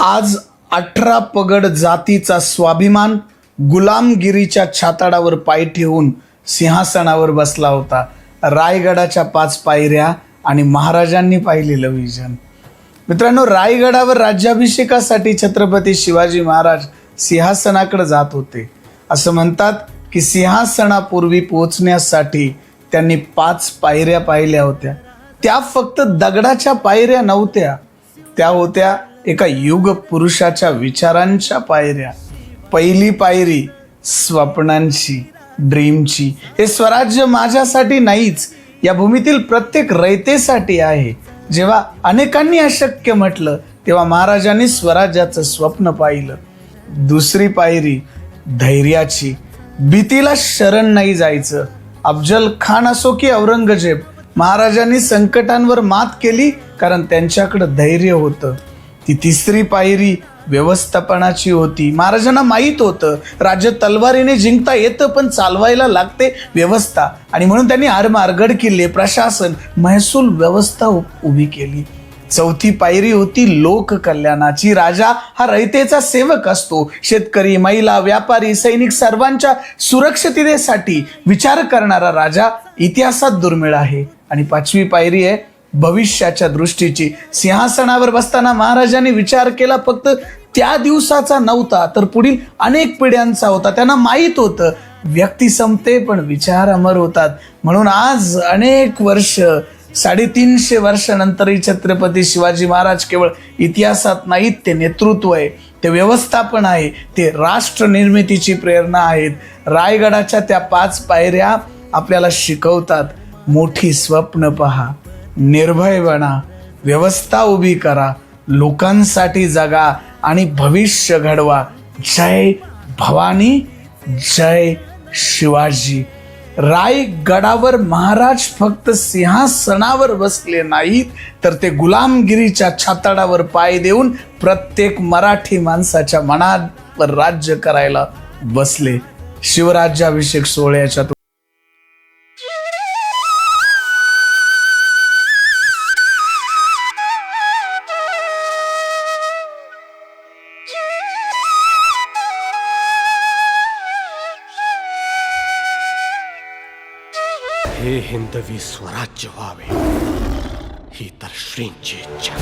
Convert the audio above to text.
आज 18 पगड जातीचा स्वाभिमान गुलामगिरीच्या छाताडावर पाय ठेवून सिंहासनावर बसला होता. रायगडाच्या 5 पायऱ्या आणि महाराजांनी पाहिलेलं विजन. मित्रांनो, रायगडावर राज्याभिषेकासाठी छत्रपती शिवाजी महाराज सिंहासनाकडे जात होते. असं म्हणतात की सिंहासनापूर्वी पोहोचण्यासाठी त्यांनी 5 पायऱ्या पाहिल्या होत्या. त्या फक्त दगडाच्या पायऱ्या नव्हत्या, त्या होत्या एका युग पुरुषाच्या विचारांच्या पायऱ्या. पहिली पायरी स्वप्नांची, ड्रीमची. हे स्वराज्य माझ्यासाठी नाहीच, या भूमीतील प्रत्येक रयतेसाठी आहे. जेव्हा अनेकांनी अशक्य म्हटलं तेव्हा महाराजांनी स्वराज्याचं स्वप्न पाहिलं. दुसरी पायरी धैर्याची. भीतीला शरण नाही जायचं. अफजल खान असो की औरंगजेब, महाराजांनी संकटांवर मात केली कारण त्यांच्याकडे धैर्य होतं. ती तिसरी पायरी व्यवस्थापनाची होती. महाराजांना माहीत होतं राज्य तलवारीने जिंकता येतं, पण चालवायला लागते व्यवस्था. आणि म्हणून त्यांनी आरमार, किल्ले, प्रशासन, महसूल व्यवस्था उभी केली. चौथी पायरी होती लोककल्याणाची. राजा हा रयतेचा सेवक असतो. शेतकरी, महिला, व्यापारी, सैनिक सर्वांच्या सुरक्षिततेसाठी विचार करणारा राजा इतिहासात दुर्मिळ आहे. आणि 5वी पायरी आहे भविष्याच्या दृष्टीची. सिंहासनावर बसताना महाराजांनी विचार केला फक्त त्या दिवसाचा नव्हता, तर पुढील अनेक पिढ्यांचा होता. त्यांना माहीत होतं व्यक्ती संपते पण विचार अमर होतात. म्हणून आज अनेक वर्ष, 350 वर्षानंतरही छत्रपती शिवाजी महाराज केवळ इतिहासात नाहीत, ते नेतृत्व आहे, ते व्यवस्थापन आहे, ते राष्ट्र निर्मितीची प्रेरणा आहेत. रायगडाच्या त्या 5 पायऱ्या आपल्याला शिकवतात, मोठी स्वप्न पहा, निर्भय बना, व्यवस्था उभी करा, लोकांसाठी जगा आणि भविष्य घडवा. जय भवानी, जय शिवाजी. रायगडावर महाराज फक्त सिंहासनावर बसले नाहीत, तर ते गुलामगिरीच्या छाताडावर पाय देऊन प्रत्येक मराठी माणसाच्या मनावर राज्य करायला बसले. शिवराज्याभिषेक सोहळ्याच्या हे हिंदवी स्वराज्य व्हावे ही तर श्रींची इच्छा.